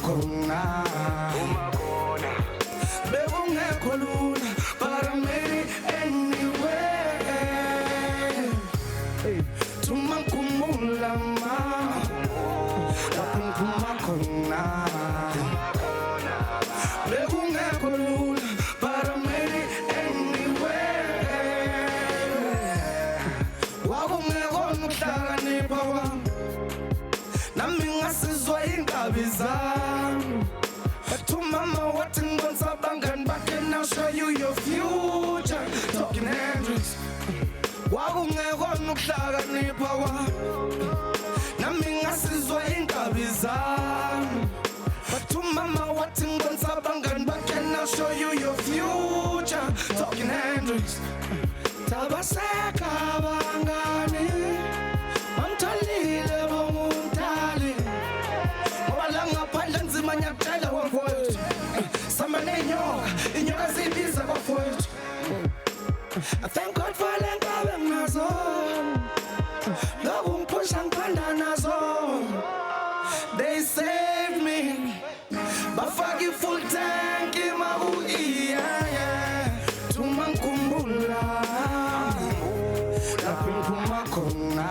khona bekungekho lula but I made it anyway thuma ngikhumula ma lapho ngiphuma khona bekungekho lula but I made it anyway wakungekho ukuhlakanipha kwami nami ngasizwa ingabi zami to mama what in guns up and back and I'll show you your future talking Hendrix wakungekho ukuhlakanipha kwami nami ngasizwa ingabi zami but to mama what in guns up and back and I'll show you your future talking Hendrix tabaseka bangani amthalile bomumthali ngoba la ngaphandle nzima nyakutshela wamfowethu samanenyoka inyoka zibiza bafowethu I thank God for le ngabe nginazo loku ngiphusha ngiphanda nazo they saved me bafaki full tank yeah thuma ngikhumbula lapho ngiphuma khona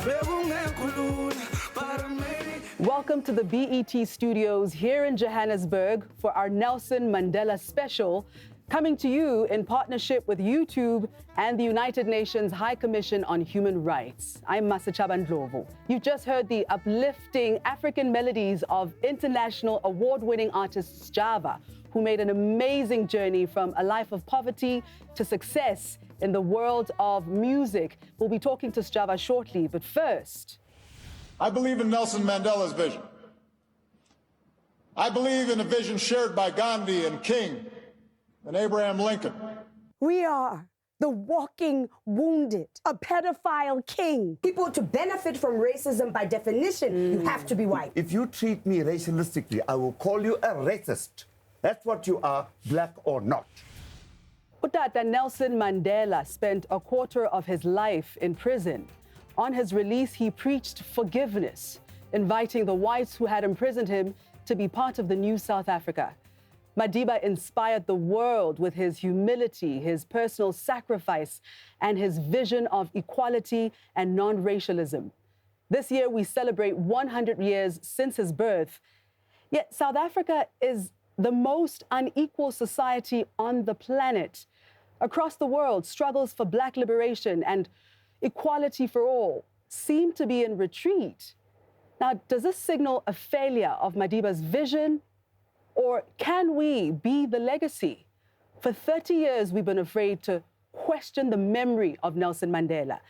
bekungekho lula but I made it. Welcome to the BET studios here in Johannesburg for our Nelson Mandela special, coming to you in partnership with YouTube and the United Nations High Commission on Human Rights. I'm Masachaba Ndlovu. You've just heard the uplifting African melodies of international award-winning artist Sjava, who made an amazing journey from a life of poverty to success in the world of music. We'll be talking to Sjava shortly, but first, I believe in Nelson Mandela's vision. I believe in a vision shared by Gandhi and King and Abraham Lincoln. We are the walking wounded, a pedophile king. People to benefit from racism, by definition, you have to be white. If you treat me racialistically, I will call you a racist. That's what you are, black or not. Utata Nelson Mandela spent a quarter of his life in prison. On his release, he preached forgiveness, inviting the whites who had imprisoned him to be part of the new South Africa. Madiba inspired the world with his humility, his personal sacrifice, and his vision of equality and non-racialism. This year, we celebrate 100 years since his birth. Yet South Africa is the most unequal society on the planet. Across the world, struggles for Black liberation and equality for all seem to be in retreat. Now, does this signal a failure of Madiba's vision, or can we be the legacy? For 30 years, we've been afraid to question the memory of Nelson Mandela.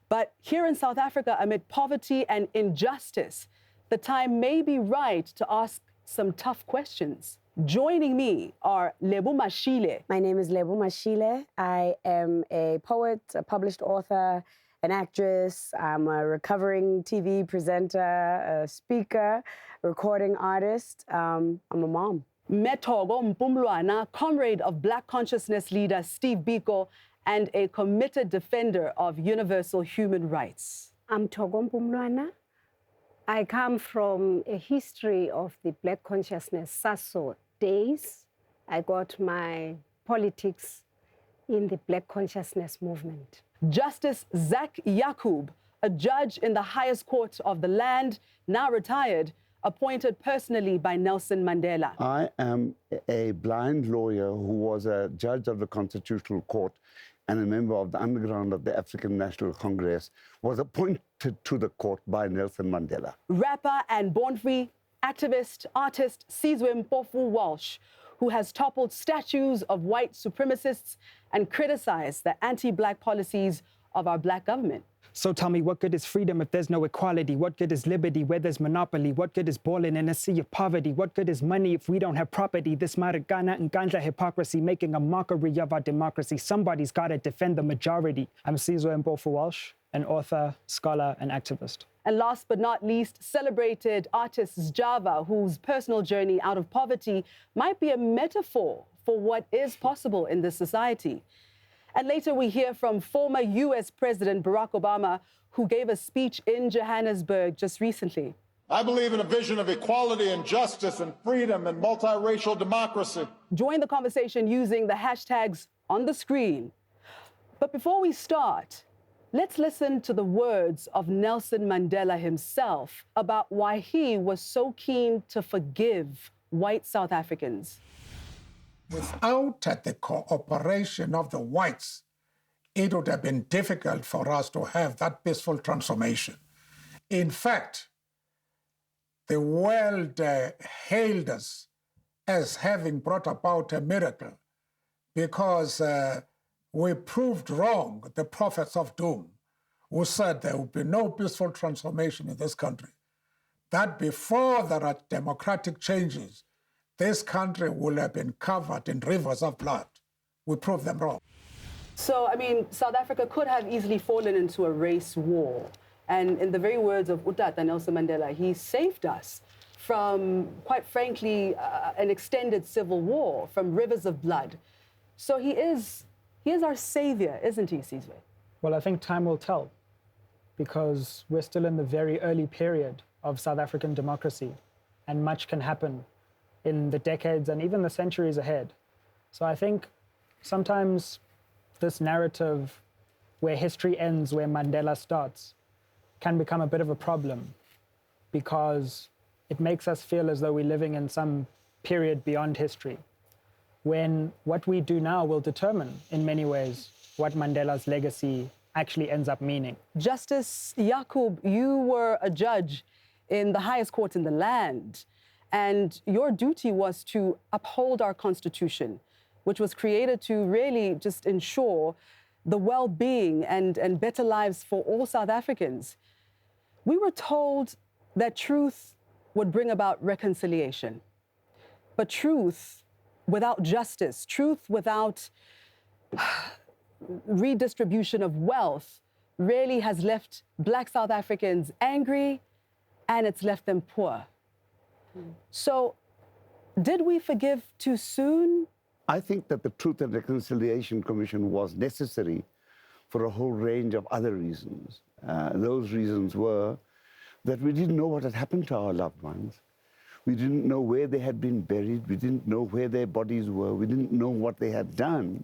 But here in South Africa, amid poverty and injustice, the time may be right to ask some tough questions. Joining me are Lebo Mashile. My name is Lebo Mashile. I am a poet, a published author, an actress. I'm a recovering TV presenter, a speaker, recording artist. I'm a mom. Metogo Mpumlwana, comrade of Black consciousness leader Steve Biko, and a committed defender of universal human rights. I'm Togo Mpumlwana. I come from a history of the Black consciousness SASO days. I got my politics in the Black consciousness movement. Justice Zak Yakub, a judge in the highest court of the land, now retired, appointed personally by Nelson Mandela. I am a blind lawyer who was a judge of the Constitutional Court and a member of the underground of the African National Congress, was appointed to the court by Nelson Mandela. Rapper and born-free activist, artist Sizwe Mpofu Walsh, who has toppled statues of white supremacists and criticized the anti-Black policies of our Black government. So tell me, what good is freedom if there's no equality? What good is liberty where there's monopoly? What good is balling in a sea of poverty? What good is money if we don't have property? This Marikana and Ganja hypocrisy making a mockery of our democracy. Somebody's got to defend the majority. I'm Sizwe Mpofu Walsh, an author, scholar, and activist. And last but not least, celebrated artist Sjava, whose personal journey out of poverty might be a metaphor for what is possible in this society. And later we hear from former US President Barack Obama, who gave a speech in Johannesburg just recently. I believe in a vision of equality and justice and freedom and multiracial democracy. Join the conversation using the hashtags on the screen. But before we start, let's listen to the words of Nelson Mandela himself about why he was so keen to forgive white South Africans. Without the cooperation of the whites, it would have been difficult for us to have that peaceful transformation. In fact, the world hailed us as having brought about a miracle because we proved wrong the prophets of doom who said there would be no peaceful transformation in this country. That before there are democratic changes, this country will have been covered in rivers of blood. We proved them wrong. So, I mean, South Africa could have easily fallen into a race war. And in the very words of Utata Nelson Mandela, he saved us from, quite frankly, an extended civil war, from rivers of blood. So he is our savior, isn't he, Sizwe? Well, I think time will tell, because we're still in the very early period of South African democracy, and much can happen in the decades and even the centuries ahead. So I think sometimes this narrative where history ends where Mandela starts can become a bit of a problem, because it makes us feel as though we're living in some period beyond history, when what we do now will determine, in many ways, what Mandela's legacy actually ends up meaning. Justice Yakub, you were a judge in the highest court in the land, and your duty was to uphold our Constitution, which was created to really just ensure the well-being and better lives for all South Africans. We were told that truth would bring about reconciliation. But truth without justice, truth without redistribution of wealth, really has left Black South Africans angry, and it's left them poor. So, did we forgive too soon? I think that the Truth and Reconciliation Commission was necessary for a whole range of other reasons. Those reasons were that we didn't know what had happened to our loved ones. We didn't know where they had been buried. We didn't know where their bodies were. We didn't know what they had done.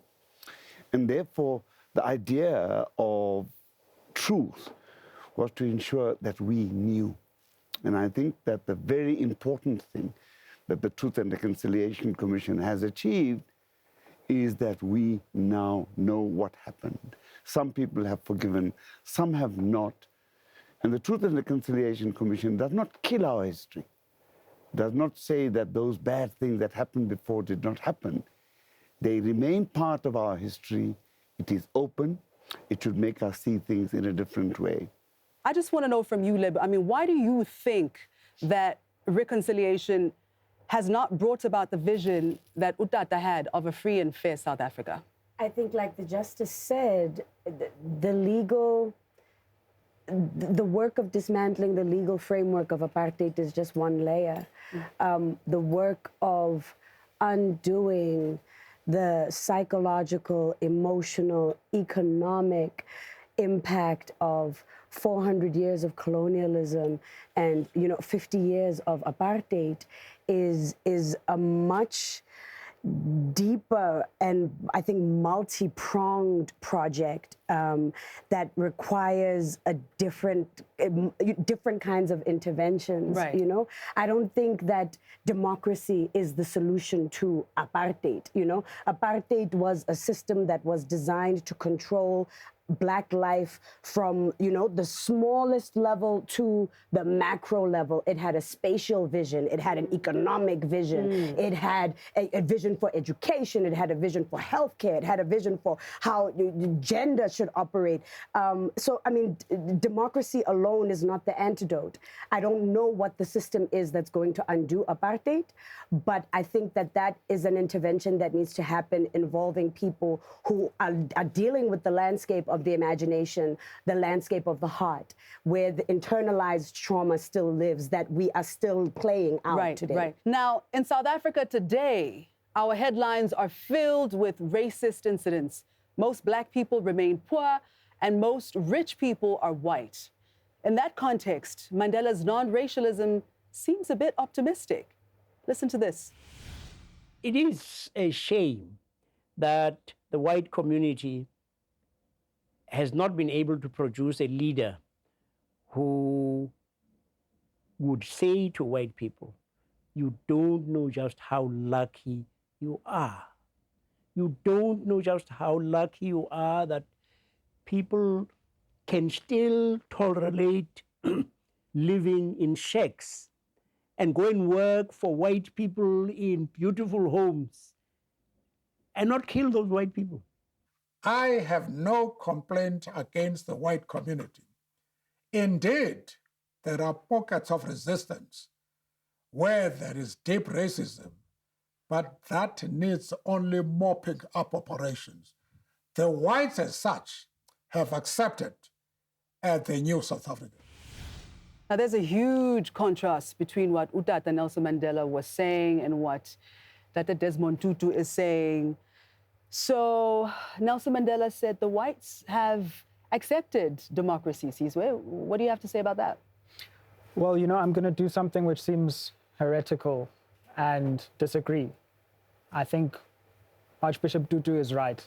And therefore, the idea of truth was to ensure that we knew. And I think that the very important thing that the Truth and Reconciliation Commission has achieved is that we now know what happened. Some people have forgiven, some have not. And the Truth and Reconciliation Commission does not kill our history, does not say that those bad things that happened before did not happen. They remain part of our history. It is open. It should make us see things in a different way. I just want to know from you, Lib, I mean, why do you think that reconciliation has not brought about the vision that Utata had of a free and fair South Africa? I think, like the Justice said, the work of dismantling the legal framework of apartheid is just one layer. The work of undoing the psychological, emotional, economic impact of 400 years of colonialism and 50 years of apartheid is a much deeper and I think multi-pronged project that requires a different kinds of interventions. Right. I don't think that democracy is the solution to apartheid. Apartheid was a system that was designed to control Black life from, the smallest level to the macro level. It had a spatial vision. It had an economic vision. It had a vision for education. It had a vision for healthcare. It had a vision for how gender should operate. Democracy alone is not the antidote. I don't know what the system is that's going to undo apartheid, but I think that is an intervention that needs to happen involving people who are dealing with the landscape of the imagination, the landscape of the heart, where the internalized trauma still lives, that we are still playing out today. Right. Now, in South Africa today, our headlines are filled with racist incidents. Most Black people remain poor, and most rich people are white. In that context, Mandela's non-racialism seems a bit optimistic. Listen to this. It is a shame that the white community has not been able to produce a leader who would say to white people, you don't know just how lucky you are. You don't know just how lucky you are that people can still tolerate living in shacks and go and work for white people in beautiful homes and not kill those white people. I have no complaint against the white community. Indeed, there are pockets of resistance where there is deep racism, but that needs only mopping up operations. The whites as such have accepted as the new South Africa. Now, there's a huge contrast between what Utata Nelson Mandela was saying and what Tata Desmond Tutu is saying. So Nelson Mandela said the whites have accepted democracy. Sizwe, what do you have to say about that? Well, you know, I'm going to do something which seems heretical and disagree. I think Archbishop Tutu is right,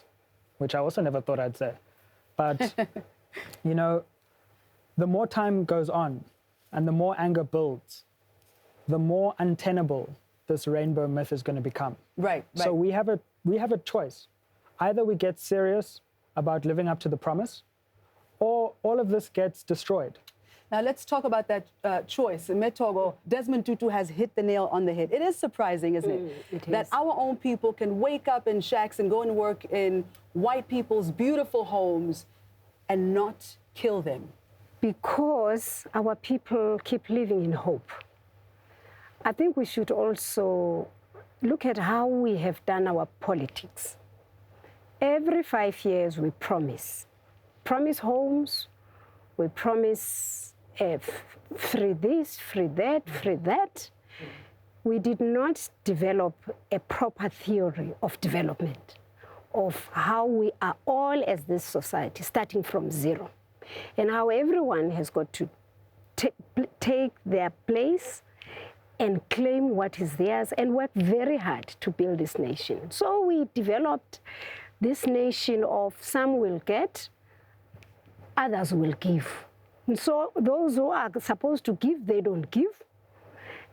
which I also never thought I'd say. But, you know, the more time goes on and the more anger builds, the more untenable this rainbow myth is going to become. Right. So we have a choice. Either we get serious about living up to the promise, or all of this gets destroyed. Now, let's talk about that choice. Metogo, Desmond Tutu has hit the nail on the head. It is surprising, isn't it? That our own people can wake up in shacks and go and work in white people's beautiful homes and not kill them. Because our people keep living in hope. I think we should also look at how we have done our politics. Every 5 years we promise homes, we promise free this, free that, free that. We did not develop a proper theory of development, of how we are all as this society, starting from zero, and how everyone has got to take their place and claim what is theirs and work very hard to build this nation. So we developed this nation of some will get, others will give. And so those who are supposed to give, they don't give.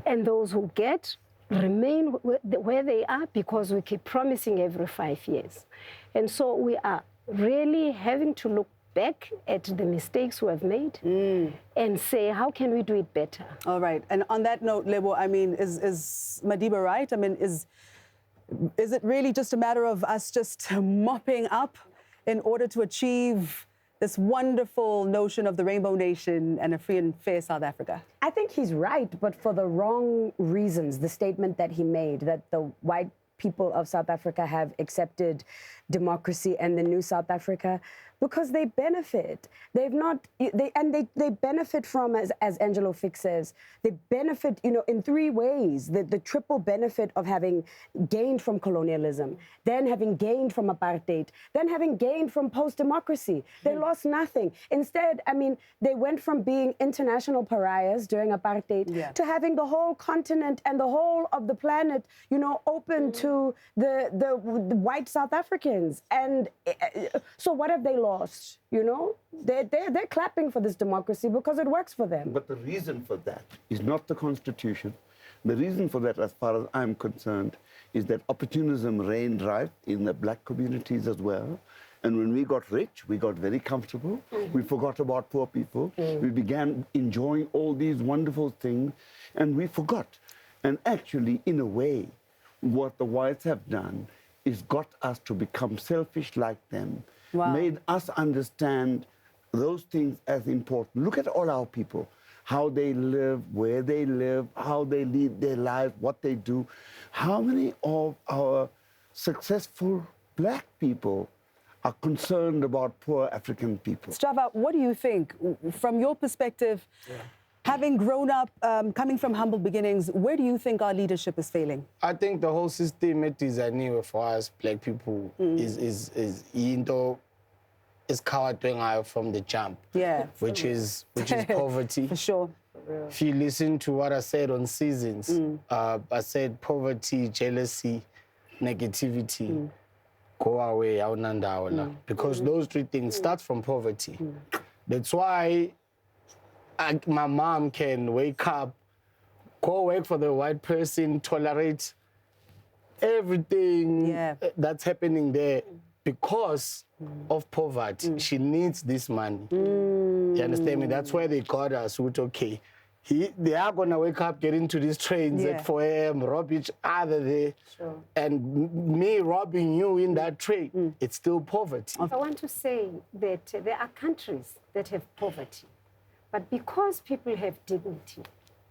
And those who get remain where they are because we keep promising every 5 years. And so we are really having to look back at the mistakes we have made and say, how can we do it better? All right. And on that note, Lebo, I mean, is Madiba right? I mean, is it really just a matter of us just mopping up in order to achieve this wonderful notion of the Rainbow Nation and a free and fair South Africa? I think he's right, but for the wrong reasons. The statement that he made, that the white people of South Africa have accepted democracy and the new South Africa, because they benefit. They've not, they benefit from, as Angelo Fix says, they benefit, in three ways. The triple benefit of having gained from colonialism, then having gained from apartheid, then having gained from post-democracy. They lost nothing. Instead, they went from being international pariahs during apartheid to having the whole continent and the whole of the planet, open to the white South Africans. And so what have they lost? They're clapping for this democracy because it works for them. But the reason for that is not the Constitution. The reason for that, as far as I'm concerned, is that opportunism reigned rife in the black communities as well. And when we got rich, we got very comfortable. We forgot about poor people. We began enjoying all these wonderful things, and we forgot. And actually, in a way, what the whites have done is got us to become selfish like them. Wow. Made us understand those things as important. Look at all our people, how they live, where they live, how they lead their lives, what they do. How many of our successful black people are concerned about poor African people? Strava, what do you think, from your perspective, having grown up, coming from humble beginnings, where do you think our leadership is failing? I think the whole system designed for us black people is into is covered from the jump. Yeah. Which is poverty. For sure. If you listen to what I said on Seasons, I said poverty, jealousy, negativity, go away, awunandawo. Because those three things start from poverty. That's why my mom can wake up, go work for the white person, tolerate everything that's happening there because of poverty. She needs this money. You understand me? That's why they called us with, okay, they are going to wake up, get into these trains at 4 a.m., rob each other there. Sure. And me robbing you in that train, it's still poverty. I want to say that there are countries that have poverty, but because people have dignity,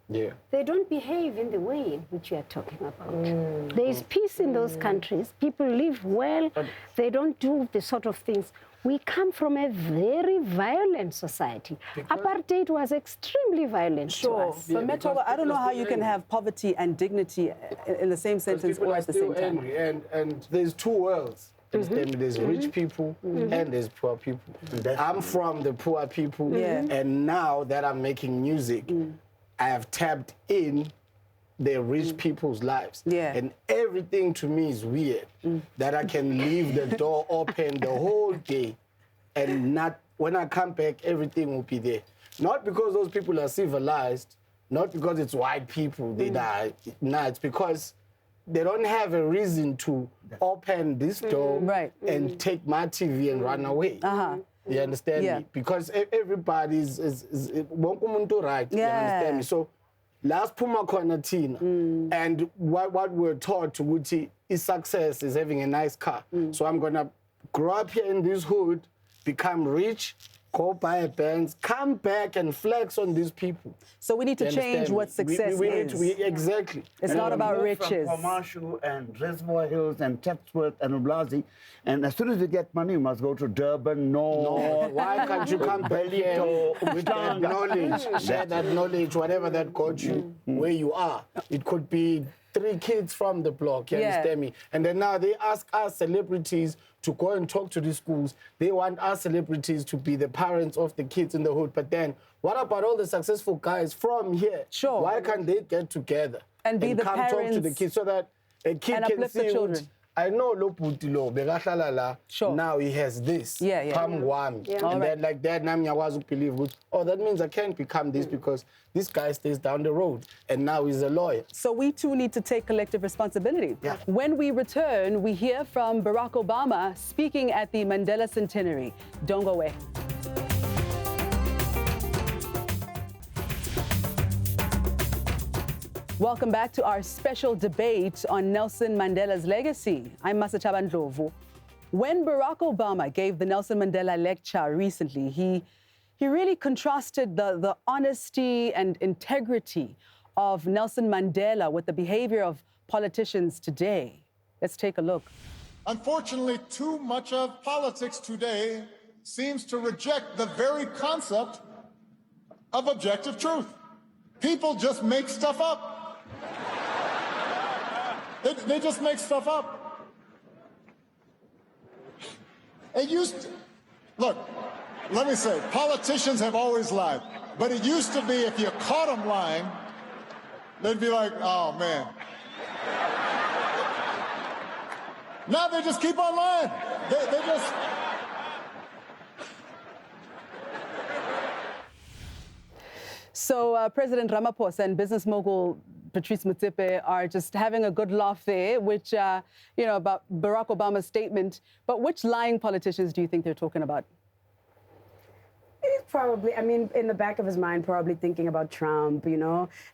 they don't behave in the way in which you are talking about. There is peace in those countries. People live well. They don't do the sort of things. We come from a very violent society. Apartheid was extremely violent to us. But Metro, I don't know how you can have poverty and dignity in the same sentence or at the same time. And there's two worlds. There's rich people and there's poor people. I'm from the poor people, and now that I'm making music, I have tapped in the rich people's lives. And everything to me is weird. That I can leave the door open the whole day and not, when I come back, everything will be there. Not because those people are civilized, not because it's white people, they die. No, it's because they don't have a reason to open this door and take my TV and run away. You understand me? Because everybody's wonke umuntu right. You understand me? So last Puma Konatina, and what we're taught to Wuti is success is having a nice car. So I'm gonna grow up here in this hood, become rich, go buy a Benz, come back and flex on these people. So we need to change what success is. Exactly. It's not about riches. From Commercial and Reservoir Hills and Chatsworth and Ublazi, and as soon as you get money, you must go to Durban. No, why can't you come back here with that knowledge? Share that knowledge, whatever that got you where you are. It could be 3 kids from the block, you understand me? And then now they ask us celebrities to go and talk to these schools. They want us celebrities to be the parents of the kids in the hood. But then, what about all the successful guys from here? Sure. Why can't they get together and be the come parents talk to the kids so that a kid can see the children? I know Loputilo, Begashalala, now he has this. And then like that, Namya believe, oh, that means I can't become this because this guy stays down the road and now he's a lawyer. So we too need to take collective responsibility. When we return, we hear from Barack Obama speaking at the Mandela Centenary. Don't go away. Welcome back to our special debate on Nelson Mandela's legacy. I'm Masachaba Ndlovu. When Barack Obama gave the Nelson Mandela lecture recently, he really contrasted the honesty and integrity of Nelson Mandela with the behavior of politicians today. Let's take a look. Unfortunately, too much of politics today seems to reject the very concept of objective truth. People just make stuff up. They just make stuff up. It used to, look, let me say, politicians have always lied. But it used to be if you caught them lying, they'd be like, oh, man. Now they just keep on lying. They just... So President Ramaphosa and business mogul Patrice Motsepe are just having a good laugh there, which, about Barack Obama's statement. But which lying politicians do you think they're talking about? He's probably, in the back of his mind, probably thinking about Trump,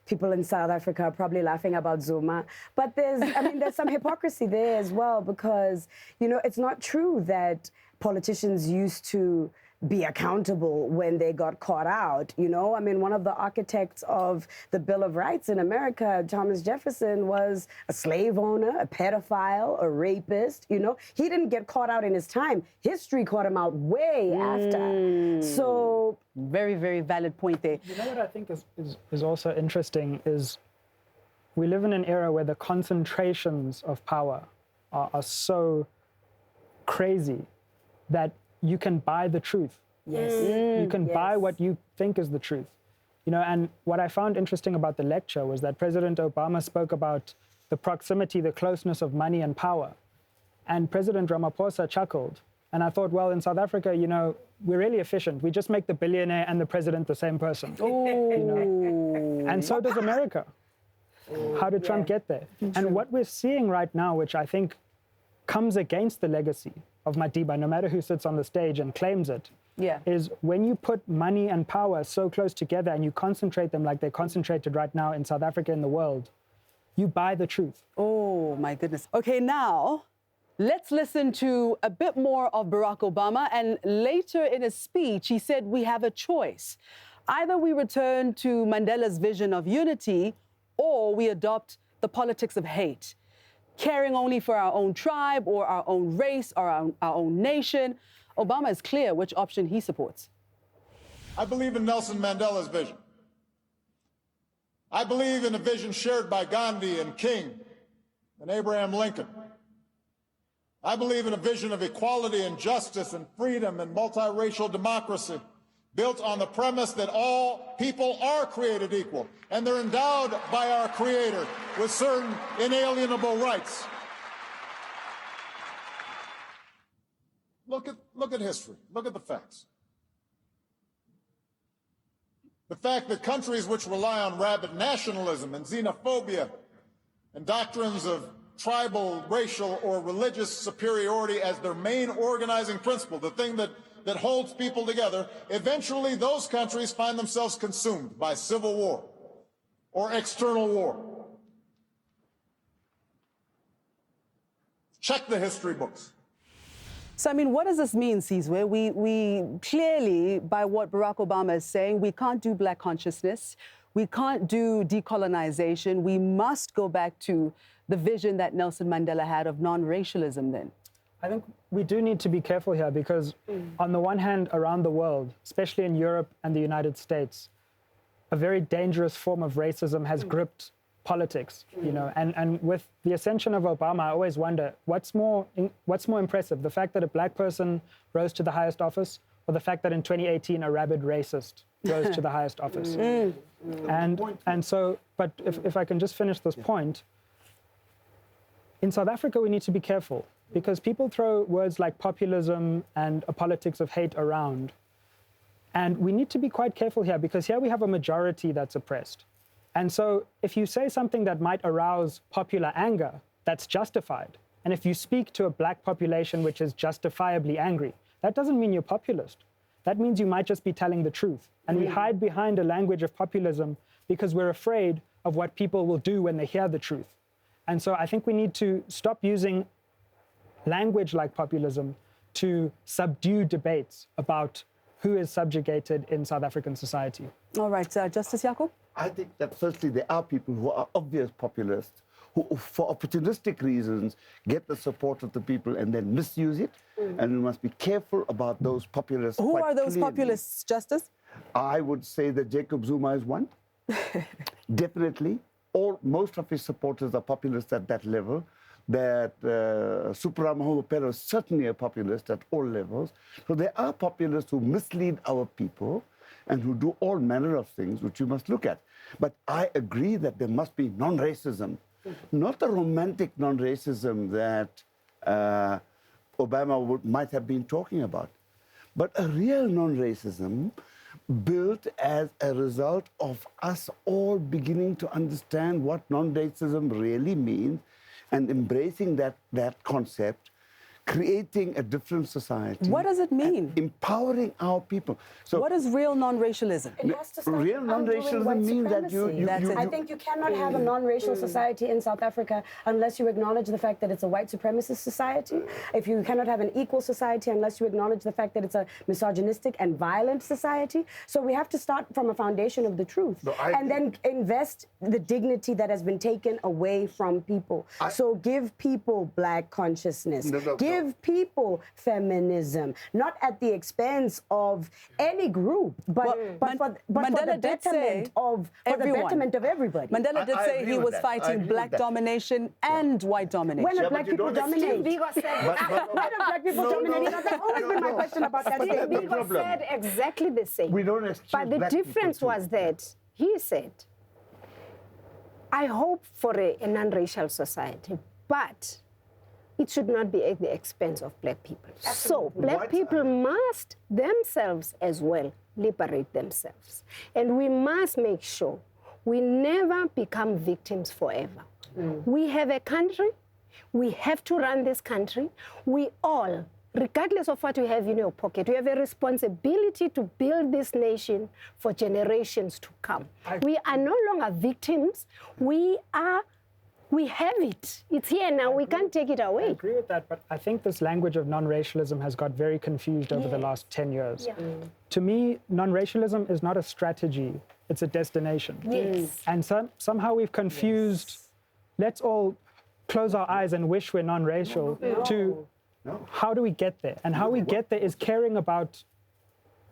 People in South Africa are probably laughing about Zuma. But there's some hypocrisy there as well because, it's not true that politicians used to be accountable when they got caught out, One of the architects of the Bill of Rights in America, Thomas Jefferson, was a slave owner, a pedophile, a rapist, He didn't get caught out in his time. History caught him out way after. So... Very, very valid point there. You know what I think is also interesting is we live in an era where the concentrations of power are so crazy that you can buy the truth. Yes. You can buy what you think is the truth. You know, and what I found interesting about the lecture was that President Obama spoke about the proximity, the closeness of money and power. And President Ramaphosa chuckled. And I thought, well, in South Africa, you know, we're really efficient. We just make the billionaire and the president the same person. You know? And so does America. How did Trump get there? And what we're seeing right now, which I think comes against the legacy of Madiba, no matter who sits on the stage and claims it, is when you put money and power so close together and you concentrate them like they're concentrated right now in South Africa and the world, you buy the truth. Oh, my goodness. Okay, now, let's listen to a bit more of Barack Obama. And later in his speech, he said we have a choice. Either we return to Mandela's vision of unity, or we adopt the politics of hate, caring only for our own tribe or our own race or our own nation. Obama is clear which option he supports. I believe in Nelson Mandela's vision. I believe in a vision shared by Gandhi and King and Abraham Lincoln. I believe in a vision of equality and justice and freedom and multiracial democracy built on the premise that all people are created equal and they're endowed by our Creator with certain inalienable rights. Look at history. Look at the facts. The fact that countries which rely on rabid nationalism and xenophobia and doctrines of tribal, racial, or religious superiority as their main organizing principle, the thing that holds people together, eventually those countries find themselves consumed by civil war or external war. Check the history books. So, I mean, what does this mean, Sizwe? We clearly, by what Barack Obama is saying, we can't do Black consciousness. We can't do decolonization. We must go back to the vision that Nelson Mandela had of non-racialism then. I think we do need to be careful here because on the one hand, around the world, especially in Europe and the United States, a very dangerous form of racism has gripped politics, you know, and with the ascension of Obama, I always wonder, what's more impressive, the fact that a Black person rose to the highest office or the fact that in 2018 a rabid racist rose to the highest office? And so, but if I can just finish this point, in South Africa we need to be careful because people throw words like populism and a politics of hate around. And we need to be quite careful here because here we have a majority that's oppressed. And so if you say something that might arouse popular anger, that's justified. And if you speak to a Black population which is justifiably angry, that doesn't mean you're populist. That means you might just be telling the truth. And we hide behind a language of populism because we're afraid of what people will do when they hear the truth. And so I think we need to stop using language like populism to subdue debates about who is subjugated in South African society. All right, Justice Jacob? I think that firstly, there are people who are obvious populists who, for opportunistic reasons, get the support of the people and then misuse it. And we must be careful about those populists. Who are those populists, Justice? I would say that Jacob Zuma is one. Definitely. Most of his supporters are populists at that level. That Supra Mahomapelo is certainly a populist at all levels. So there are populists who mislead our people and who do all manner of things which you must look at. But I agree that there must be non-racism, not the romantic non-racism that Obama might have been talking about, but a real non-racism built as a result of us all beginning to understand what non-racism really means and embracing that concept, creating a different society. What does it mean? Empowering our people. So what is real non-racialism? It has to start real non-racialism means that you I think you cannot have a non-racial society in South Africa unless you acknowledge the fact that it's a white supremacist society. If you cannot have an equal society unless you acknowledge the fact that it's a misogynistic and violent society. So we have to start from a foundation of the truth and then invest the dignity that has been taken away from people. So give people Black consciousness. Give give people feminism, not at the expense of any group, but for the betterment of everybody. Mandela did say he was fighting black domination and white domination. When are black people dominating? When are black people dominating? That's always been my question about that. Biko said exactly the same. We don't excuse but the difference was that he said, I hope for a non-racial society, but it should not be at the expense of black people. Absolutely. So black people must themselves as well liberate themselves. And we must make sure we never become victims forever. We have a country. We have to run this country. We all, regardless of what you have in your pocket, you have a responsibility to build this nation for generations to come. We are no longer victims. We have it. It's here now. We can't take it away. I agree with that, but I think this language of non-racialism has got very confused over the last 10 years. Yeah. To me, non-racialism is not a strategy. It's a destination. Yes. And somehow we've confused, let's all close our eyes and wish we're non-racial to how do we get there? And how we get there is caring about,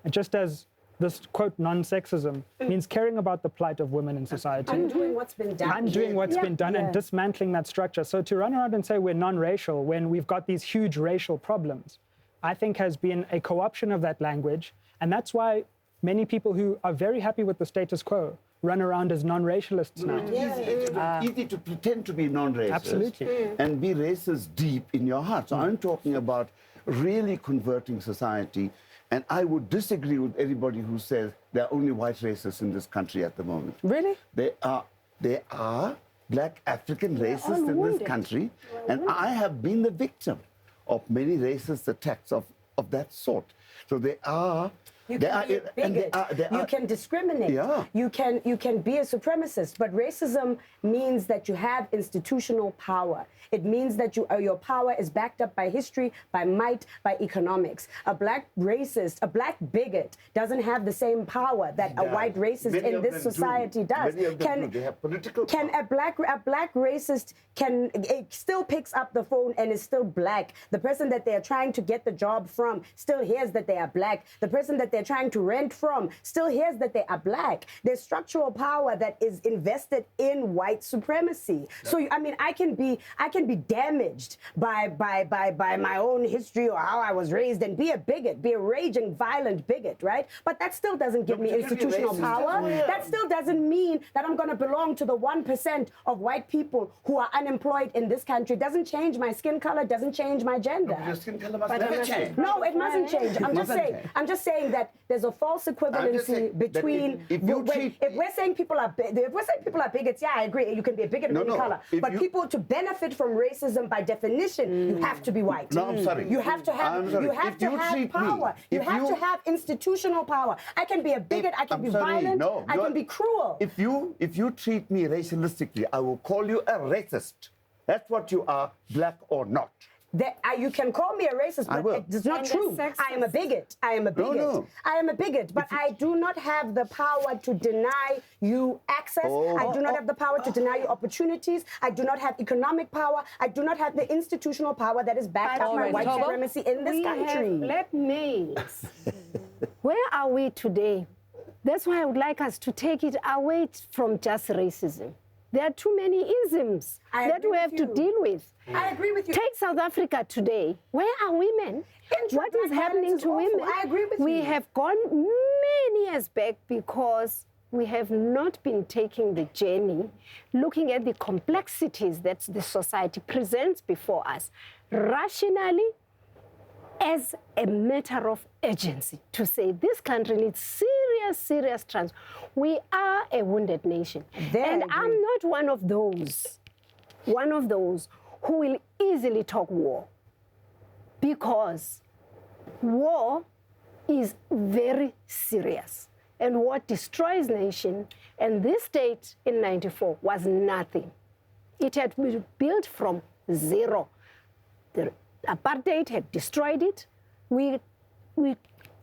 just as this quote, non-sexism, means caring about the plight of women in society. Undoing what's been done. Undoing what's been done and dismantling that structure. So to run around and say we're non-racial when we've got these huge racial problems, I think has been a co-option of that language. And that's why many people who are very happy with the status quo run around as non-racialists now. Easy to pretend to be non-racist. Absolutely. And be racist deep in your heart. So I'm talking about really converting society. And I would disagree with anybody who says there are only white racists in this country at the moment. Really? There are black African racists in this country. And I have been the victim of many racist attacks of that sort. So there are... You can be a bigot. You can discriminate. Yeah. You can be a supremacist. But racism means that you have institutional power. It means that your power is backed up by history, by might, by economics. A black racist, a black bigot doesn't have the same power that a white racist in this society does. Many of them do. They have political power. A black racist still picks up the phone and is still black. The person that they are trying to get the job from still hears that they are black. The person that they're trying to rent from still hears that they are black. There's structural power that is invested in white supremacy. So I mean, I can be damaged by my own history or how I was raised and be a bigot, be a raging, violent bigot, right? But that still doesn't give me institutional power. That still doesn't mean that I'm going to belong to the 1% of white people who are unemployed in this country. Doesn't change my skin color, doesn't change my gender. Your skin color must never change. No, it mustn't change. I'm just saying that there's a false equivalency between if we're saying people are bigots, yeah, I agree. You can be a bigot of any color. But people, to benefit from racism by definition, you have to be white. No, I'm sorry. You have to have power. You have to have institutional power. I can be a bigot, I can be violent, I can be cruel. If you treat me racialistically, I will call you a racist. That's what you are, black or not. You can call me a racist, but it's not true. I am a bigot. I am a bigot. No. I am a bigot, but I do not have the power to deny you access. I do not have the power to deny you opportunities. I do not have economic power. I do not have the institutional power that is backed up by white supremacy in this country. We have black males. Where are we today? That's why I would like us to take it away from just racism. There are too many isms that we have to deal with. I agree with you. Take South Africa today. Where are women? What is happening to women? I agree with you. We have gone many years back because we have not been taking the journey, looking at the complexities that the society presents before us rationally, as a matter of urgency, to say this country needs serious transformation. We are a wounded nation. And I'm not one of those who will easily talk war, because war is very serious. And what destroys nation, and this state in 94 was nothing. It had been built from zero. The apartheid had destroyed it. We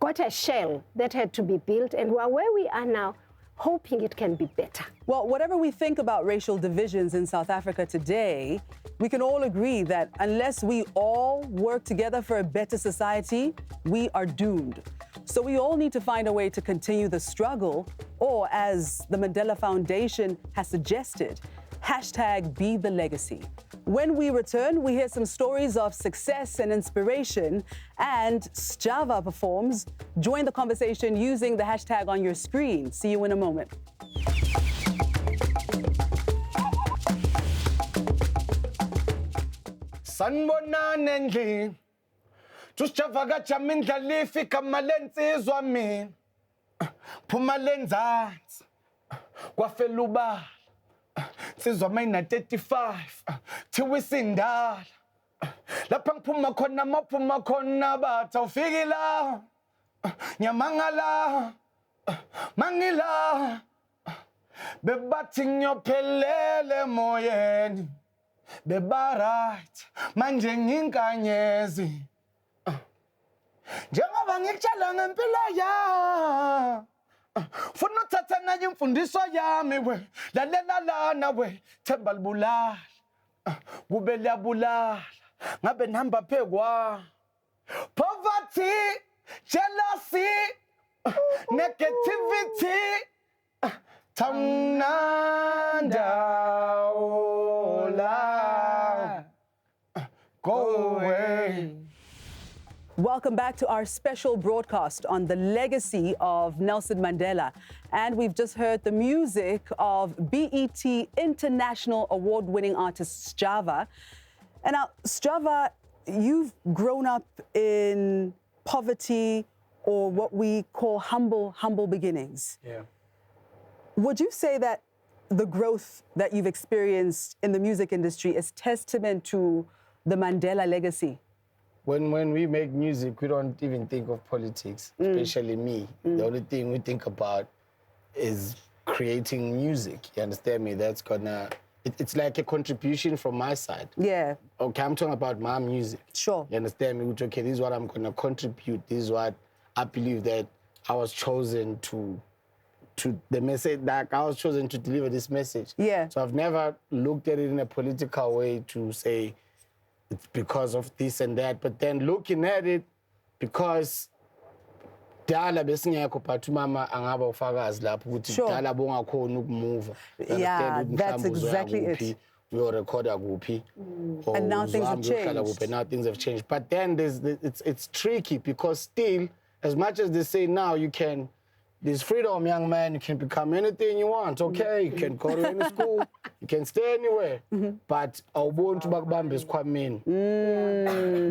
got a shell that had to be built, and where we are now, hoping it can be better. Well, whatever we think about racial divisions in South Africa today, we can all agree that unless we all work together for a better society, we are doomed. So we all need to find a way to continue the struggle, or as the Mandela Foundation has suggested, #BeTheLegacy. When we return, we hear some stories of success and inspiration, and Sjava performs. Join the conversation using the hashtag on your screen. See you in a moment. Sanibonani endlini. Tusijava jamindla lifika malensizwa mina. Phuma lenzansi. Kwafela ubala. Sizwa mina 35. Thiwe sindala. Lapha ngiphuma khona maphuma khona batha ufiki la. Nyamangala. Mangila. Bebathi ngiyophelele moyeni. Beba right, manje nginkanyezi. Njengoba ngikutshala ngempilo ya. Funa uthatha naye imfundiso yami we. Lalela lana we, themba libulala. Kube liyabulala. Ngabe nihamba phekwa. Poverty, jealousy, negativity. Tamnanda ola. Go away. Welcome back to our special broadcast on the legacy of Nelson Mandela. And we've just heard the music of BET International Award-winning artist Sjava. And now, Sjava, you've grown up in poverty, or what we call humble beginnings. Yeah. Would you say that the growth that you've experienced in the music industry is testament to the Mandela legacy? When we make music, we don't even think of politics, especially me. The only thing we think about is creating music. You understand me? That's gonna, it's like a contribution from my side. Yeah. Okay, I'm talking about my music. Sure. You understand me? Which, okay, this is what I'm gonna contribute. This is what I believe that I was chosen to the message, like I was chosen to deliver this message. Yeah. So I've never looked at it in a political way to say it's because of this and that, but then looking at it because dala besingekho but mama angaba ufakazi lapho ukuthi dala bongakhona ukumuva. Yeah, that's exactly it. Uyorekhoda kuphi. And now things have changed. Now things have changed. But then it's tricky because still, as much as they say now there's freedom, young man, you can become anything you want, okay? You can go to any school, you can stay anywhere. But I want to bakubamba isikhwameni.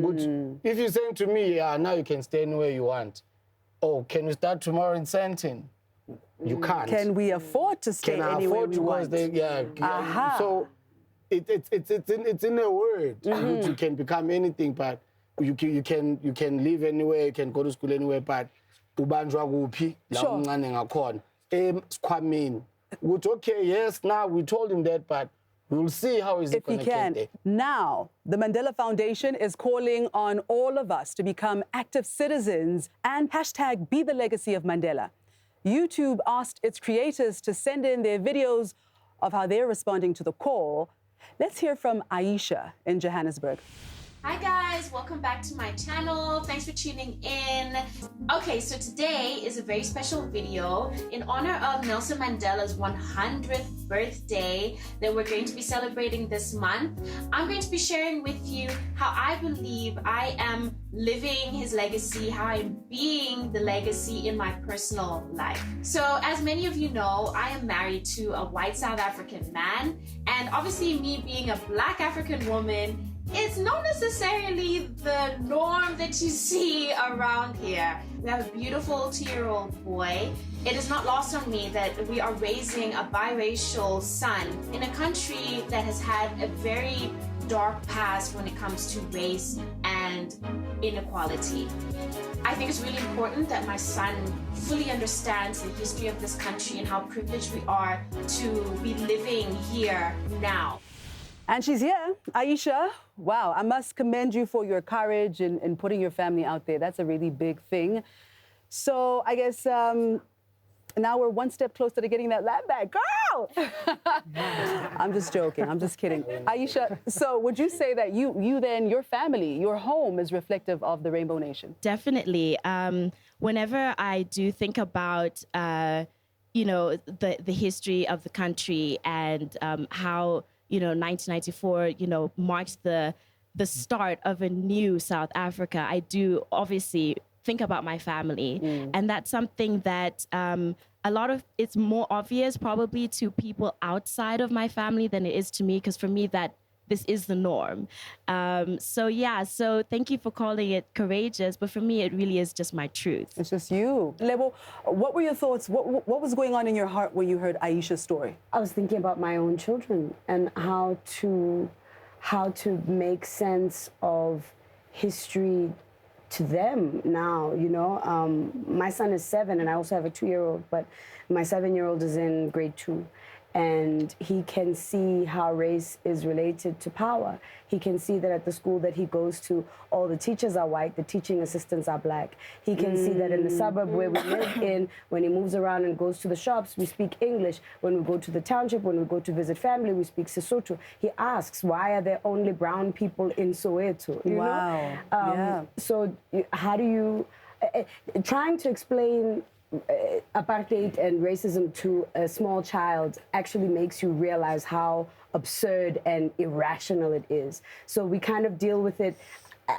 But if you're saying to me, yeah, now you can stay anywhere you want. Oh, can you start tomorrow in Sandton? You can't. Can we afford to stay anywhere we want? So it's in a word. You can become anything, but you can live anywhere, you can go to school anywhere, but ubanjwa kuphi la uncane ngakhona esikhwameni ukuthi okay, yes, now we told him that, but we'll see how is it going to get there. Now, the Mandela Foundation is calling on all of us to become active citizens and #BeTheLegacy of Mandela. YouTube asked its creators to send in their videos of how they're responding to the call. Let's hear from Aisha in Johannesburg. Hi guys, welcome back to my channel. Thanks for tuning in. Okay, so today is a very special video in honor of Nelson Mandela's 100th birthday that we're going to be celebrating this month. I'm going to be sharing with you how I believe I am living his legacy, how I'm being the legacy in my personal life. So as many of you know, I am married to a white South African man, and obviously me being a Black African woman, it's not necessarily the norm that you see around here. We have a beautiful 2-year-old boy. It is not lost on me that we are raising a biracial son in a country that has had a very dark past when it comes to race and inequality. I think it's really important that my son fully understands the history of this country and how privileged we are to be living here now. And she's here, Aisha. Wow, I must commend you for your courage in putting your family out there. That's a really big thing. So I guess now we're one step closer to getting that land back. Girl! I'm just joking. I'm just kidding. Aisha, so would you say that you then, your family, your home is reflective of the Rainbow Nation? Definitely. Whenever I do think about, you know, the history of the country and how, you know, 1994, you know, marks the start of a new South Africa, I do obviously think about my family. And that's something that it's more obvious probably to people outside of my family than it is to me, because for me this is the norm. So thank you for calling it courageous, but for me it really is just my truth. It's just you. Lebo, what were your thoughts? What was going on in your heart when you heard Aisha's story? I was thinking about my own children and how to make sense of history to them now, you know. My son is 7 and I also have a 2-year-old, but my 7-year-old is in grade 2. And he can see how race is related to power. He can see that at the school that he goes to, all the teachers are white, the teaching assistants are black. He can see that in the suburb where we live in, when he moves around and goes to the shops, we speak English. When we go to the township, when we go to visit family, we speak Sesotho. He asks, why are there only brown people in Soweto? You know? So how do you, trying to explain apartheid and racism to a small child actually makes you realize how absurd and irrational it is. So we kind of deal with it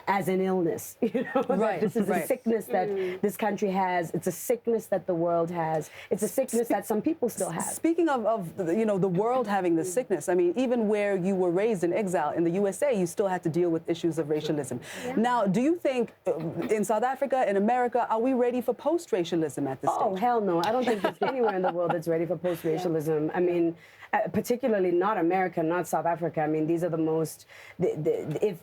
as an illness, you know, right, this is a sickness that this country has. It's a sickness that the world has. It's a sickness that some people still have. Speaking of you know, the world having this sickness, I mean, even where you were raised in exile in the USA, you still had to deal with issues of racialism. Now, do you think in South Africa, in America, are we ready for post-racialism at this stage? Oh, hell no. I don't think there's anywhere in the world that's ready for post-racialism. I mean, particularly not America, not South Africa. I mean, these are the most, these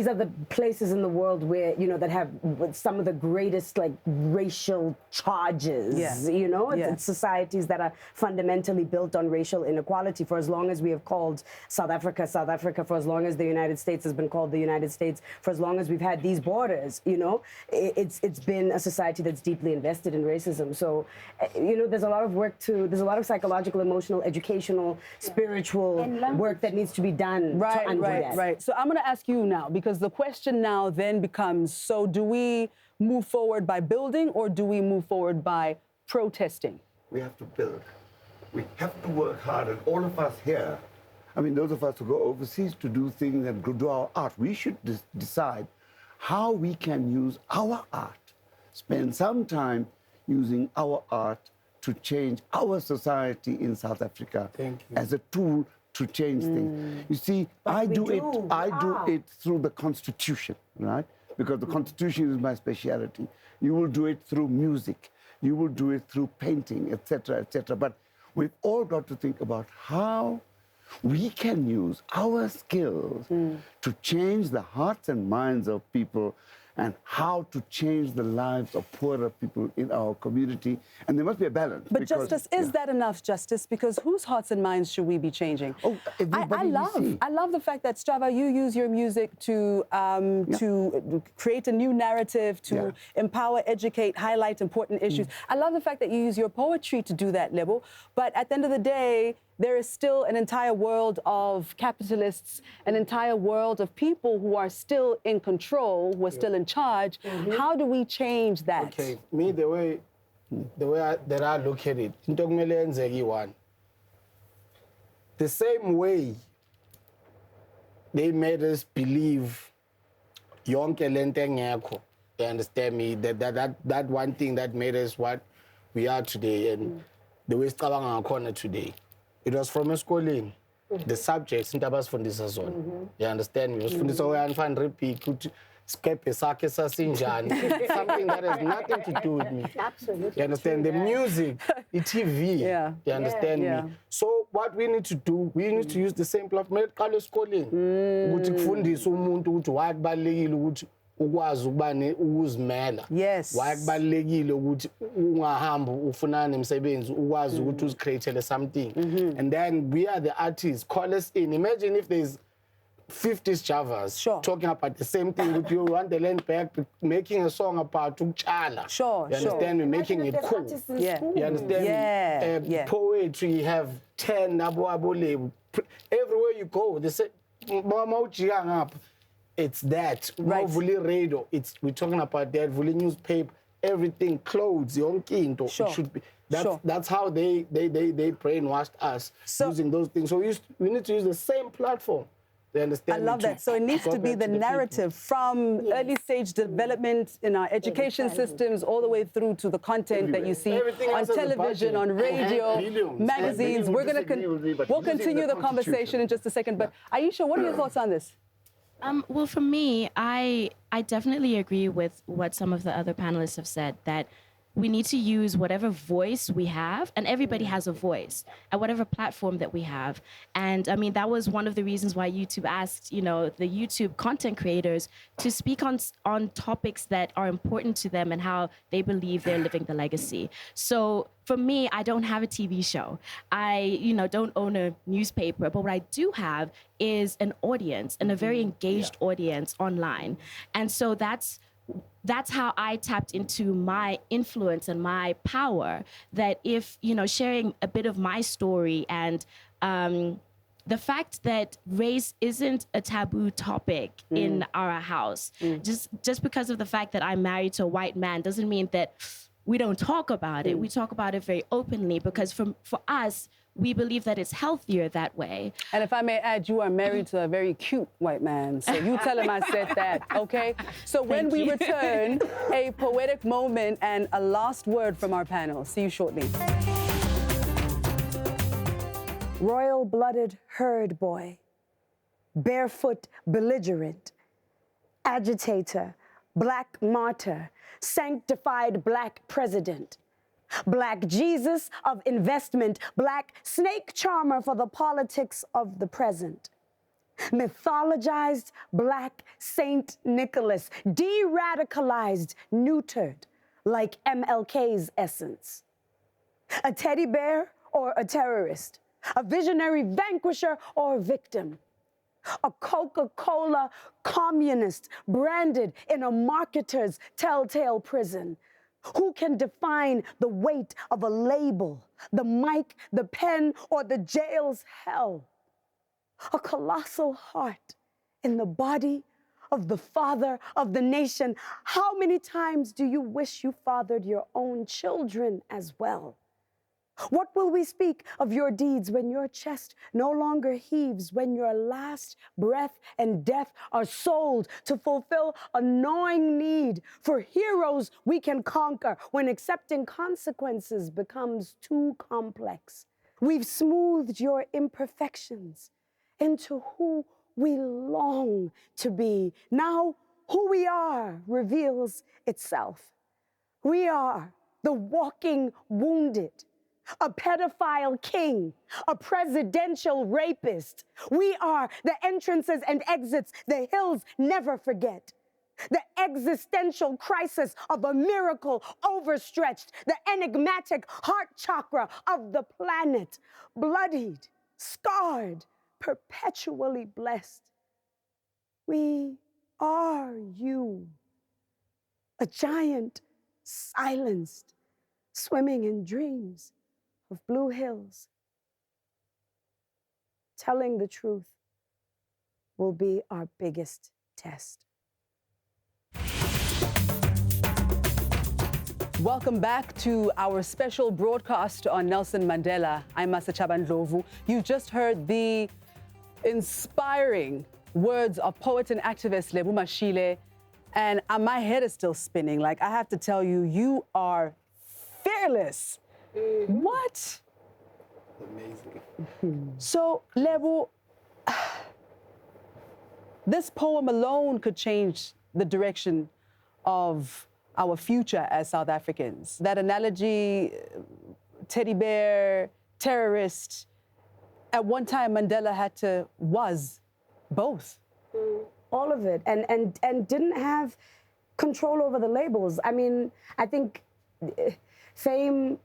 are the places in the world where, you know, that have some of the greatest, like, racial charges, you know? It's societies that are fundamentally built on racial inequality. For as long as we have called South Africa, South Africa, for as long as the United States has been called the United States, for as long as we've had these borders, you know, it's been a society that's deeply invested in racism. So, you know, there's a lot of work there's a lot of psychological, emotional, educational, spiritual work that needs to be done to undo that. Right. So I'm going to ask you now, because the question now then becomes, so do we move forward by building or do we move forward by protesting? We have to build. We have to work hard, and all of us here, I mean, those of us who go overseas to do things and do our art, we should decide how we can use our art, spend some time using our art to change our society in South Africa as a tool to change things. You see, I do it through the Constitution, right? Because the Constitution is my speciality. You will do it through music. You will do it through painting, etc., etc. But we've all got to think about how we can use our skills to change the hearts and minds of people and how to change the lives of poorer people in our community. And there must be a balance. But Justice, is that enough, Justice? Because whose hearts and minds should we be changing? Oh, I love the fact that, Strava, you use your music to create a new narrative, to empower, educate, highlight important issues. I love the fact that you use your poetry to do that, Lebo. But at the end of the day, there is still an entire world of capitalists, an entire world of people who are still in control, who are still in charge. How do we change that? Okay, me, the way that I look at it, the same way they made us believe yonke lento engekho, you understand me, that one thing that made us what we are today and the way sicabanga ngakhona today. It was from eskoleni. The subjects into abasifundisa zona. You understand me? Basifundisa uyanifana repeat ukuthi skepe sakhe sasinjani. Something that has nothing to do with me. Absolutely. You understand? The music, the TV. You understand me? So what we need to do, we need to use the same platform. Qala eskoleni ukuthi kufundise umuntu ukuthi why kubalekile ukuthi ukwazi ukubane ukuzimela. Why kubalekile ukuthi ungahamba ufunana nemsebenzi ukwazi ukuthi uzicreatele something. And then we are the artists. Call us in. Imagine if there's 50s Javas Sure. talking about the same thing with you want the land back, making a song about Tukchala. Sure, You understand me? Making it cool. Yeah. You understand me? Poetry, you have 10 abo label. Everywhere you go, they say, Mama Uchiang up. It's that. Right. Radio. We're talking about that. Vuli newspaper, everything, clothes, young king. Sure. It should be. Sure. That's how they brainwashed us using those things. So we need to use the same platform. They understand. I love that. So it needs to be the narrative from early stage development in our education systems all the way through to the content that you see on television, on radio, magazines. We'll continue the conversation in just a second. But Aisha, what are your thoughts on this? Well, for me, I definitely agree with what some of the other panelists have said, that we need to use whatever voice we have, and everybody has a voice at whatever platform that we have. And I mean, that was one of the reasons why YouTube asked, the YouTube content creators to speak on topics that are important to them and how they believe they're living the legacy. So for me, I don't have a TV show. I, don't own a newspaper, but what I do have is an audience and a very engaged audience online. And so that's how I tapped into my influence and my power, that if, sharing a bit of my story and the fact that race isn't a taboo topic in our house, just because of the fact that I'm married to a white man doesn't mean that we don't talk about it. We talk about it very openly because for us, we believe that it's healthier that way. And if I may add, you are married to a very cute white man. So you tell him I said that, okay? So when we return, a poetic moment and a last word from our panel. See you shortly. Royal-blooded herd boy, barefoot belligerent, agitator, black martyr, sanctified black president, black Jesus of investment, black snake charmer for the politics of the present, mythologized black Saint Nicholas, de-radicalized, neutered, like MLK's essence, a teddy bear or a terrorist, a visionary vanquisher or victim, a Coca-Cola communist branded in a marketer's telltale prison. Who can define the weight of a label, the mic, the pen, or the jail's hell? A colossal heart in the body of the father of the nation. How many times do you wish you fathered your own children as well? What will we speak of your deeds when your chest no longer heaves, when your last breath and death are sold to fulfill a gnawing need for heroes we can conquer, when accepting consequences becomes too complex? We've smoothed your imperfections into who we long to be. Now, who we are reveals itself. We are the walking wounded, a pedophile king, a presidential rapist. We are the entrances and exits the hills never forget. The existential crisis of a miracle overstretched, the enigmatic heart chakra of the planet, bloodied, scarred, perpetually blessed. We are you, a giant silenced, swimming in dreams of blue hills. Telling the truth will be our biggest test. Welcome back to our special broadcast on Nelson Mandela. I'm Masachaba Ndlovu. You just heard the inspiring words of poet and activist Lebo Mashile, and my head is still spinning. Like, I have to tell you, you are fearless. What? Amazing. So, Lebo, this poem alone could change the direction of our future as South Africans. That analogy, teddy bear, terrorist, at one time Mandela was both. All of it, and didn't have control over the labels. I mean, I think fame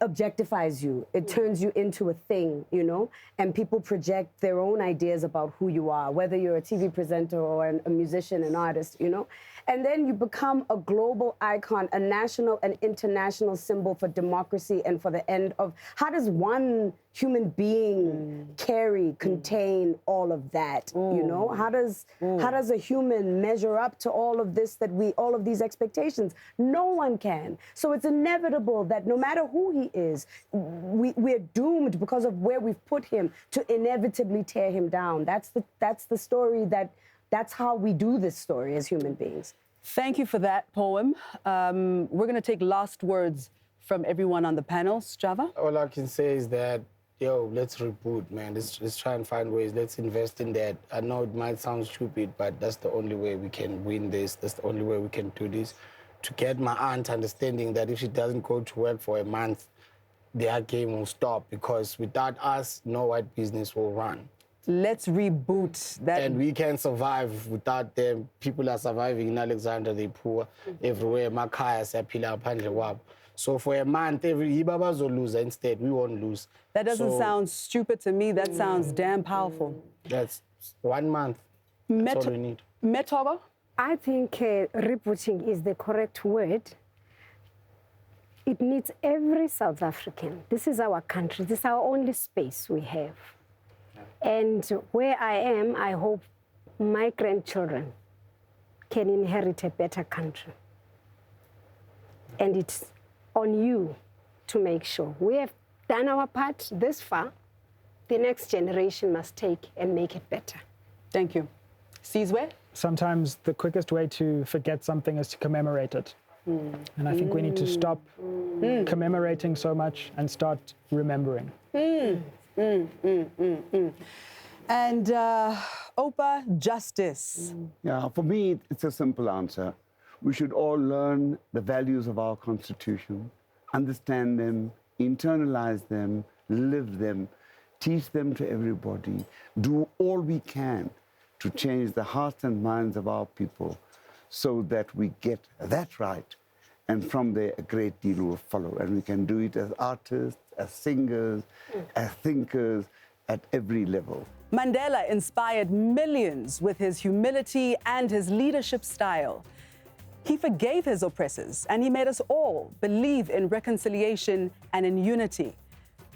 objectifies you. It turns you into a thing, you know, and people project their own ideas about who you are, whether you're a TV presenter or a musician, an artist, you know. And then you become a global icon, a national and international symbol for democracy and for the end of, how does one human being carry, contain all of that, you know? How does a human measure up to all of this all of these expectations? No one can. So it's inevitable that no matter who he is, we're doomed because of where we've put him to inevitably tear him down. That's the story that's how we do this story as human beings. Thank you for that poem. We're going to take last words from everyone on the panel. Java? All I can say is that, yo, let's reboot, man. Let's try and find ways. Let's invest in that. I know it might sound stupid, but that's the only way we can win this. That's the only way we can do this. To get my aunt understanding that if she doesn't go to work for a month, their game will stop, because without us, no white business will run. Let's reboot that. And we can survive without them. People are surviving in Alexandra, they're poor everywhere. Makaya siyaphila ngaphandle kwabo. So for a month, Ibaba will lose. Instead, we won't lose. That doesn't sound stupid to me. That sounds damn powerful. That's 1 month. That's all we need. Metogo? I think rebooting is the correct word. It needs every South African. This is our country. This is our only space we have. And where I am, I hope my grandchildren can inherit a better country. And it's on you to make sure. We have done our part this far. The next generation must take and make it better. Thank you. Sizwe? Sometimes the quickest way to forget something is to commemorate it. And I think we need to stop commemorating so much and start remembering. And Opa, justice. Yeah, for me, it's a simple answer. We should all learn the values of our Constitution, understand them, internalize them, live them, teach them to everybody, do all we can to change the hearts and minds of our people so that we get that right. And from there, a great deal will follow. And we can do it as artists, as singers, as thinkers, at every level. Mandela inspired millions with his humility and his leadership style. He forgave his oppressors, and he made us all believe in reconciliation and in unity.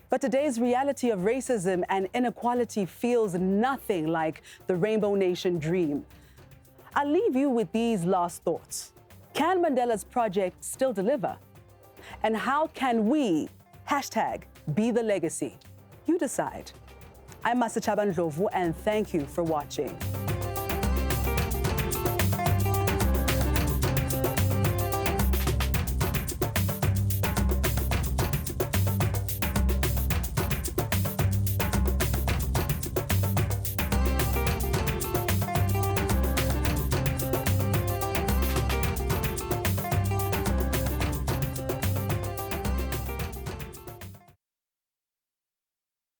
But today's reality of racism and inequality feels nothing like the Rainbow Nation dream. I'll leave you with these last thoughts. Can Mandela's project still deliver? And how can we, #be the legacy? You decide. I'm Masachaba Ndlovu, and thank you for watching.